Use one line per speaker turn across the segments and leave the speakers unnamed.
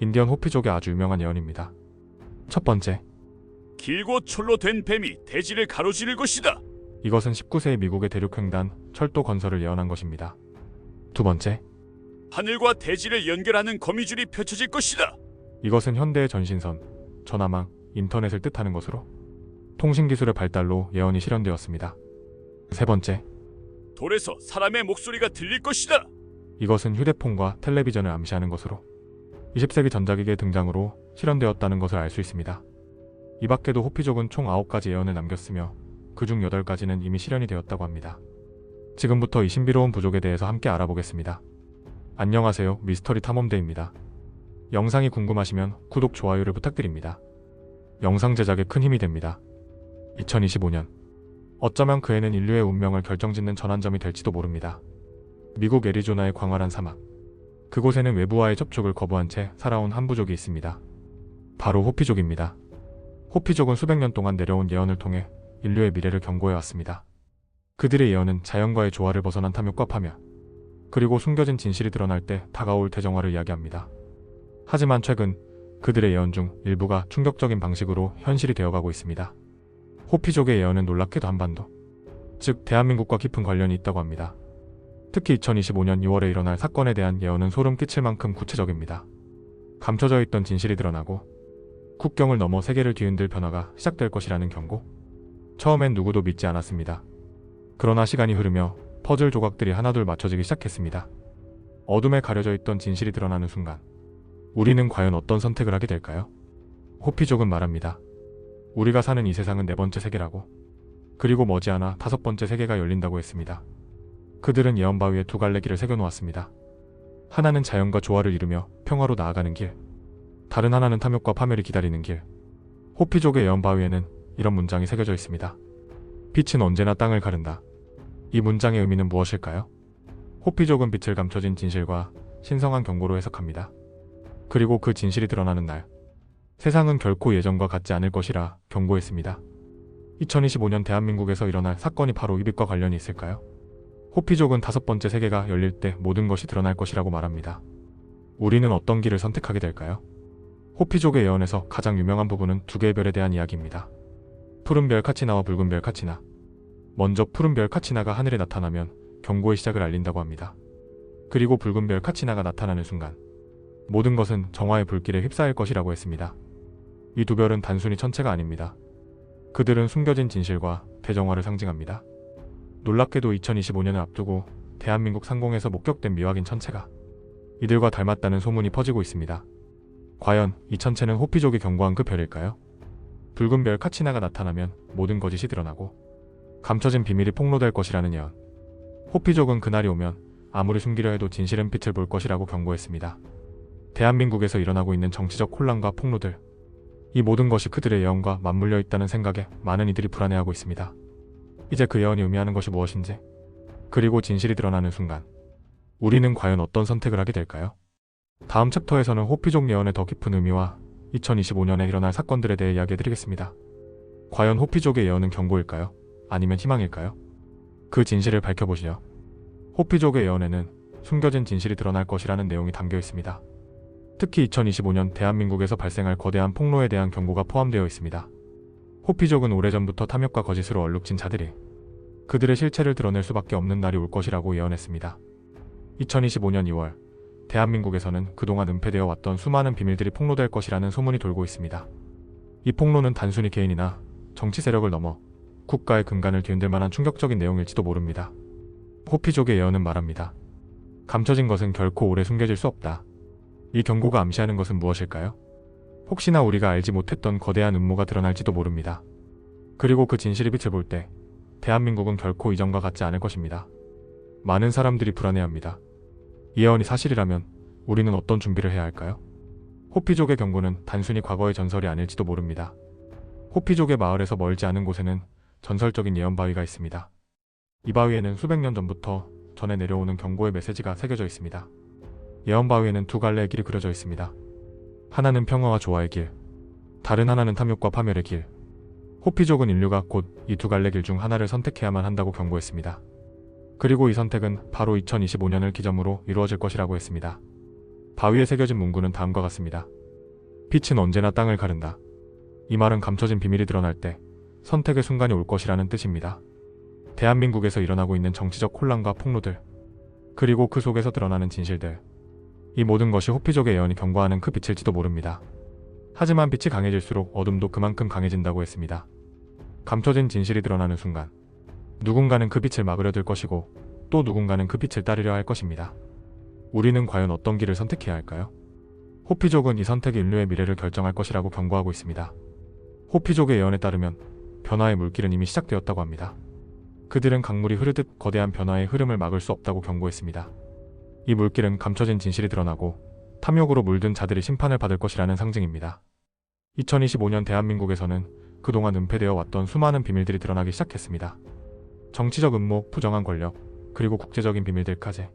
인디언 호피족의 아주 유명한 예언입니다. 첫 번째,
길고 철로 된 뱀이 대지를 가로지를 것이다.
이것은 19세기 미국의 대륙횡단 철도 건설을 예언한 것입니다. 두 번째,
하늘과 대지를 연결하는 거미줄이 펼쳐질 것이다.
이것은 현대의 전신선, 전화망, 인터넷을 뜻하는 것으로 통신기술의 발달로 예언이 실현되었습니다. 세 번째,
돌에서 사람의 목소리가 들릴 것이다.
이것은 휴대폰과 텔레비전을 암시하는 것으로 20세기 전자기기의 등장으로 실현되었다는 것을 알 수 있습니다. 이 밖에도 호피족은 총 9가지 예언을 남겼으며 그중 8가지는 이미 실현이 되었다고 합니다. 지금부터 이 신비로운 부족에 대해서 함께 알아보겠습니다. 안녕하세요, 미스터리 탐험대입니다. 영상이 궁금하시면 구독, 좋아요를 부탁드립니다. 영상 제작에 큰 힘이 됩니다. 2025년, 어쩌면 그 해는 인류의 운명을 결정짓는 전환점이 될지도 모릅니다. 미국 애리조나의 광활한 사막, 그곳에는 외부와의 접촉을 거부한 채 살아온 한 부족이 있습니다. 바로 호피족입니다. 호피족은 수백 년 동안 내려온 예언을 통해 인류의 미래를 경고해왔습니다. 그들의 예언은 자연과의 조화를 벗어난 탐욕과 파멸, 그리고 숨겨진 진실이 드러날 때 다가올 대정화를 이야기합니다. 하지만 최근 그들의 예언 중 일부가 충격적인 방식으로 현실이 되어가고 있습니다. 호피족의 예언은 놀랍게도 한반도, 즉 대한민국과 깊은 관련이 있다고 합니다. 특히 2025년 2월에 일어날 사건에 대한 예언은 소름 끼칠 만큼 구체적입니다. 감춰져 있던 진실이 드러나고 국경을 넘어 세계를 뒤흔들 변화가 시작될 것이라는 경고. 처음엔 누구도 믿지 않았습니다. 그러나 시간이 흐르며 퍼즐 조각들이 하나둘 맞춰지기 시작했습니다. 어둠에 가려져 있던 진실이 드러나는 순간, 우리는 과연 어떤 선택을 하게 될까요? 호피족은 말합니다. 우리가 사는 이 세상은 4번째 세계라고, 그리고 머지않아 5번째 세계가 열린다고 했습니다. 그들은 예언 바위에 2갈래길을 새겨놓았습니다. 하나는 자연과 조화를 이루며 평화로 나아가는 길, 다른 하나는 탐욕과 파멸이 기다리는 길. 호피족의 예언 바위에는 이런 문장이 새겨져 있습니다. 빛은 언제나 땅을 가른다. 이 문장의 의미는 무엇일까요? 호피족은 빛을 감춰진 진실과 신성한 경고로 해석합니다. 그리고 그 진실이 드러나는 날, 세상은 결코 예전과 같지 않을 것이라 경고했습니다. 2025년 대한민국에서 일어날 사건이 바로 이 빛과 관련이 있을까요? 호피족은 5번째 세계가 열릴 때 모든 것이 드러날 것이라고 말합니다. 우리는 어떤 길을 선택하게 될까요? 호피족의 예언에서 가장 유명한 부분은 2개의 별에 대한 이야기입니다. 푸른 별 카치나와 붉은 별 카치나. 먼저 푸른 별 카치나가 하늘에 나타나면 경고의 시작을 알린다고 합니다. 그리고 붉은 별 카치나가 나타나는 순간, 모든 것은 정화의 불길에 휩싸일 것이라고 했습니다. 이 2별은 단순히 천체가 아닙니다. 그들은 숨겨진 진실과 대정화를 상징합니다. 놀랍게도 2025년을 앞두고 대한민국 상공에서 목격된 미확인 천체가 이들과 닮았다는 소문이 퍼지고 있습니다. 과연 이 천체는 호피족이 경고한 그 별일까요? 붉은 별 카치나가 나타나면 모든 거짓이 드러나고 감춰진 비밀이 폭로될 것이라는 예언. 호피족은 그날이 오면 아무리 숨기려 해도 진실은 빛을 볼 것이라고 경고했습니다. 대한민국에서 일어나고 있는 정치적 혼란과 폭로들, 이 모든 것이 그들의 예언과 맞물려 있다는 생각에 많은 이들이 불안해하고 있습니다. 이제 그 예언이 의미하는 것이 무엇인지, 그리고 진실이 드러나는 순간, 우리는 과연 어떤 선택을 하게 될까요? 다음 챕터에서는 호피족 예언의 더 깊은 의미와 2025년에 일어날 사건들에 대해 이야기해드리겠습니다. 과연 호피족의 예언은 경고일까요? 아니면 희망일까요? 그 진실을 밝혀보시죠. 호피족의 예언에는 숨겨진 진실이 드러날 것이라는 내용이 담겨 있습니다. 특히 2025년 대한민국에서 발생할 거대한 폭로에 대한 경고가 포함되어 있습니다. 호피족은 오래전부터 탐욕과 거짓으로 얼룩진 자들이 그들의 실체를 드러낼 수밖에 없는 날이 올 것이라고 예언했습니다. 2025년 2월, 대한민국에서는 그동안 은폐되어 왔던 수많은 비밀들이 폭로될 것이라는 소문이 돌고 있습니다. 이 폭로는 단순히 개인이나 정치 세력을 넘어 국가의 근간을 뒤흔들 만한 충격적인 내용일지도 모릅니다. 호피족의 예언은 말합니다. 감춰진 것은 결코 오래 숨겨질 수 없다. 이 경고가 암시하는 것은 무엇일까요? 혹시나 우리가 알지 못했던 거대한 음모가 드러날지도 모릅니다. 그리고 그 진실이 빛을 볼 때 대한민국은 결코 이전과 같지 않을 것입니다. 많은 사람들이 불안해합니다. 이 예언이 사실이라면 우리는 어떤 준비를 해야 할까요? 호피족의 경고는 단순히 과거의 전설이 아닐지도 모릅니다. 호피족의 마을에서 멀지 않은 곳에는 전설적인 예언 바위가 있습니다. 이 바위에는 수백 년 전부터 전해 내려오는 경고의 메시지가 새겨져 있습니다. 예언 바위에는 2갈래의 길이 그려져 있습니다. 하나는 평화와 조화의 길, 다른 하나는 탐욕과 파멸의 길. 호피족은 인류가 곧 이 2갈래 길 중 하나를 선택해야만 한다고 경고했습니다. 그리고 이 선택은 바로 2025년을 기점으로 이루어질 것이라고 했습니다. 바위에 새겨진 문구는 다음과 같습니다. 빛은 언제나 땅을 가른다. 이 말은 감춰진 비밀이 드러날 때 선택의 순간이 올 것이라는 뜻입니다. 대한민국에서 일어나고 있는 정치적 혼란과 폭로들, 그리고 그 속에서 드러나는 진실들, 이 모든 것이 호피족의 예언이 경고하는 그 빛일지도 모릅니다. 하지만 빛이 강해질수록 어둠도 그만큼 강해진다고 했습니다. 감춰진 진실이 드러나는 순간 누군가는 그 빛을 막으려 들 것이고 또 누군가는 그 빛을 따르려 할 것입니다. 우리는 과연 어떤 길을 선택해야 할까요? 호피족은 이 선택이 인류의 미래를 결정할 것이라고 경고하고 있습니다. 호피족의 예언에 따르면 변화의 물길은 이미 시작되었다고 합니다. 그들은 강물이 흐르듯 거대한 변화의 흐름을 막을 수 없다고 경고했습니다. 이 물길은 감춰진 진실이 드러나고 탐욕으로 물든 자들이 심판을 받을 것이라는 상징입니다. 2025년 대한민국에서는 그동안 은폐되어 왔던 수많은 비밀들이 드러나기 시작했습니다. 정치적 음모, 부정한 권력, 그리고 국제적인 비밀들까지.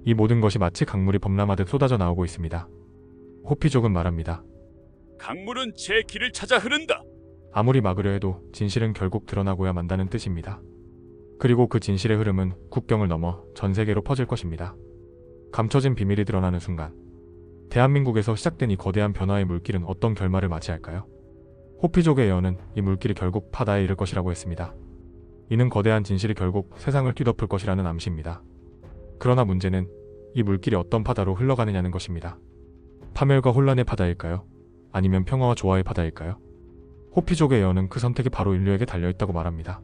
이 모든 것이 마치 강물이 범람하듯 쏟아져 나오고 있습니다. 호피족은 말합니다.
강물은 제 길을 찾아 흐른다.
아무리 막으려 해도 진실은 결국 드러나고야 만다는 뜻입니다. 그리고 그 진실의 흐름은 국경을 넘어 전 세계로 퍼질 것입니다. 감춰진 비밀이 드러나는 순간 대한민국에서 시작된 이 거대한 변화의 물길은 어떤 결말을 맞이할까요? 호피족의 예언은 이 물길이 결국 바다에 이를 것이라고 했습니다. 이는 거대한 진실이 결국 세상을 뒤덮을 것이라는 암시입니다. 그러나 문제는 이 물길이 어떤 바다로 흘러가느냐는 것입니다. 파멸과 혼란의 바다일까요? 아니면 평화와 조화의 바다일까요? 호피족의 예언은 그 선택이 바로 인류에게 달려있다고 말합니다.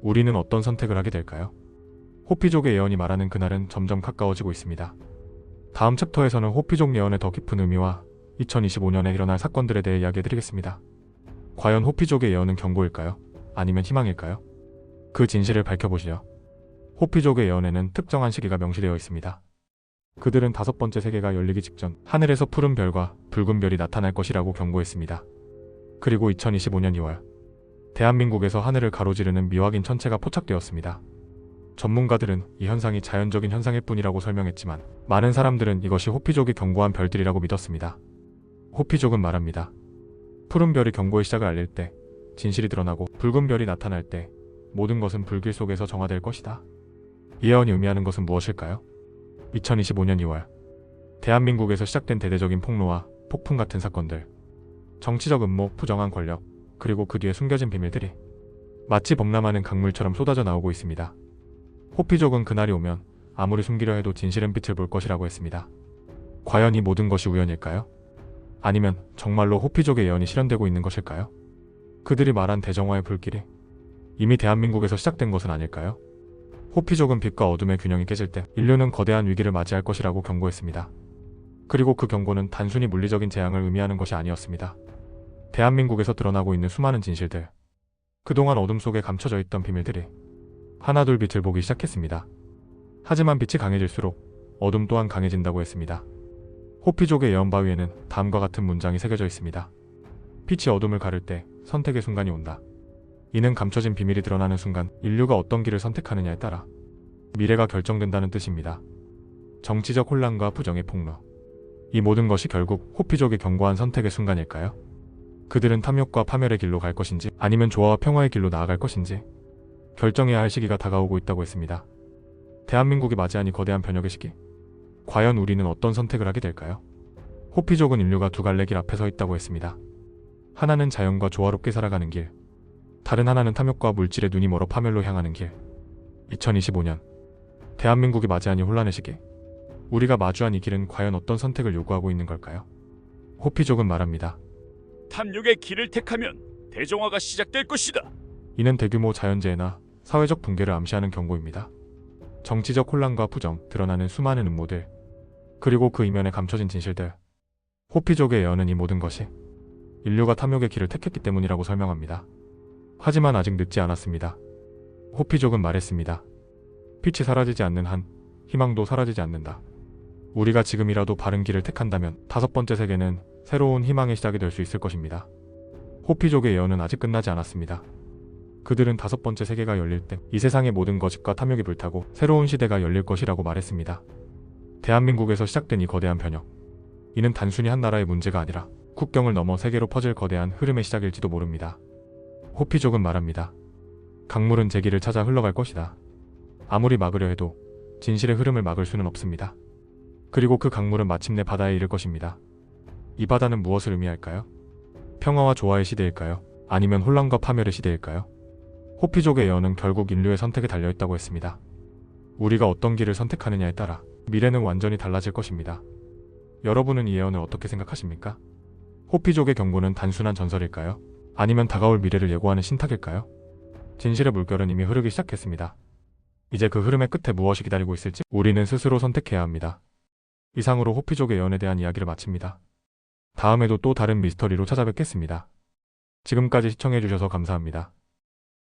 우리는 어떤 선택을 하게 될까요? 호피족의 예언이 말하는 그날은 점점 가까워지고 있습니다. 다음 챕터에서는 호피족 예언의 더 깊은 의미와 2025년에 일어날 사건들에 대해 이야기해드리겠습니다. 과연 호피족의 예언은 경고일까요? 아니면 희망일까요? 그 진실을 밝혀보시죠. 호피족의 예언에는 특정한 시기가 명시되어 있습니다. 그들은 5번째 세계가 열리기 직전 하늘에서 푸른 별과 붉은 별이 나타날 것이라고 경고했습니다. 그리고 2025년 2월 대한민국에서 하늘을 가로지르는 미확인 천체가 포착되었습니다. 전문가들은 이 현상이 자연적인 현상일 뿐이라고 설명했지만 많은 사람들은 이것이 호피족이 경고한 별들이라고 믿었습니다. 호피족은 말합니다. 푸른 별이 경고의 시작을 알릴 때, 진실이 드러나고 붉은 별이 나타날 때 모든 것은 불길 속에서 정화될 것이다. 이 예언이 의미하는 것은 무엇일까요? 2025년 2월 대한민국에서 시작된 대대적인 폭로와 폭풍 같은 사건들, 정치적 음모, 부정한 권력, 그리고 그 뒤에 숨겨진 비밀들이 마치 범람하는 강물처럼 쏟아져 나오고 있습니다. 호피족은 그날이 오면 아무리 숨기려 해도 진실은 빛을 볼 것이라고 했습니다. 과연 이 모든 것이 우연일까요? 아니면 정말로 호피족의 예언이 실현되고 있는 것일까요? 그들이 말한 대정화의 불길이 이미 대한민국에서 시작된 것은 아닐까요? 호피족은 빛과 어둠의 균형이 깨질 때 인류는 거대한 위기를 맞이할 것이라고 경고했습니다. 그리고 그 경고는 단순히 물리적인 재앙을 의미하는 것이 아니었습니다. 대한민국에서 드러나고 있는 수많은 진실들, 그동안 어둠 속에 감춰져 있던 비밀들이 하나둘 빛을 보기 시작했습니다. 하지만 빛이 강해질수록 어둠 또한 강해진다고 했습니다. 호피족의 예언 바위에는 다음과 같은 문장이 새겨져 있습니다. 빛이 어둠을 가를 때 선택의 순간이 온다. 이는 감춰진 비밀이 드러나는 순간 인류가 어떤 길을 선택하느냐에 따라 미래가 결정된다는 뜻입니다. 정치적 혼란과 부정의 폭로, 이 모든 것이 결국 호피족이 경고한 선택의 순간일까요? 그들은 탐욕과 파멸의 길로 갈 것인지 아니면 조화와 평화의 길로 나아갈 것인지 결정해야 할 시기가 다가오고 있다고 했습니다. 대한민국이 맞이한 이 거대한 변혁의 시기, 과연 우리는 어떤 선택을 하게 될까요? 호피족은 인류가 두 갈래 길 앞에 서 있다고 했습니다. 하나는 자연과 조화롭게 살아가는 길, 다른 하나는 탐욕과 물질의 눈이 멀어 파멸로 향하는 길. 2025년 대한민국이 맞이한 이 혼란의 시기, 우리가 마주한 이 길은 과연 어떤 선택을 요구하고 있는 걸까요? 호피족은 말합니다.
탐욕의 길을 택하면 대정화가 시작될 것이다.
이는 대규모 자연재해나 사회적 붕괴를 암시하는 경고입니다. 정치적 혼란과 부정, 드러나는 수많은 음모들, 그리고 그 이면에 감춰진 진실들. 호피족의 예언은 이 모든 것이 인류가 탐욕의 길을 택했기 때문이라고 설명합니다. 하지만 아직 늦지 않았습니다. 호피족은 말했습니다. 빛이 사라지지 않는 한 희망도 사라지지 않는다. 우리가 지금이라도 바른 길을 택한다면 5번째 세계는 새로운 희망의 시작이 될 수 있을 것입니다. 호피족의 예언은 아직 끝나지 않았습니다. 그들은 5번째 세계가 열릴 때 이 세상의 모든 거짓과 탐욕이 불타고 새로운 시대가 열릴 것이라고 말했습니다. 대한민국에서 시작된 이 거대한 변혁, 이는 단순히 한 나라의 문제가 아니라 국경을 넘어 세계로 퍼질 거대한 흐름의 시작일지도 모릅니다. 호피족은 말합니다. 강물은 제 길을 찾아 흘러갈 것이다. 아무리 막으려 해도 진실의 흐름을 막을 수는 없습니다. 그리고 그 강물은 마침내 바다에 이를 것입니다. 이 바다는 무엇을 의미할까요? 평화와 조화의 시대일까요? 아니면 혼란과 파멸의 시대일까요? 호피족의 예언은 결국 인류의 선택에 달려있다고 했습니다. 우리가 어떤 길을 선택하느냐에 따라 미래는 완전히 달라질 것입니다. 여러분은 이 예언을 어떻게 생각하십니까? 호피족의 경고는 단순한 전설일까요? 아니면 다가올 미래를 예고하는 신탁일까요? 진실의 물결은 이미 흐르기 시작했습니다. 이제 그 흐름의 끝에 무엇이 기다리고 있을지 우리는 스스로 선택해야 합니다. 이상으로 호피족의 예언에 대한 이야기를 마칩니다. 다음에도 또 다른 미스터리로 찾아뵙겠습니다. 지금까지 시청해주셔서 감사합니다.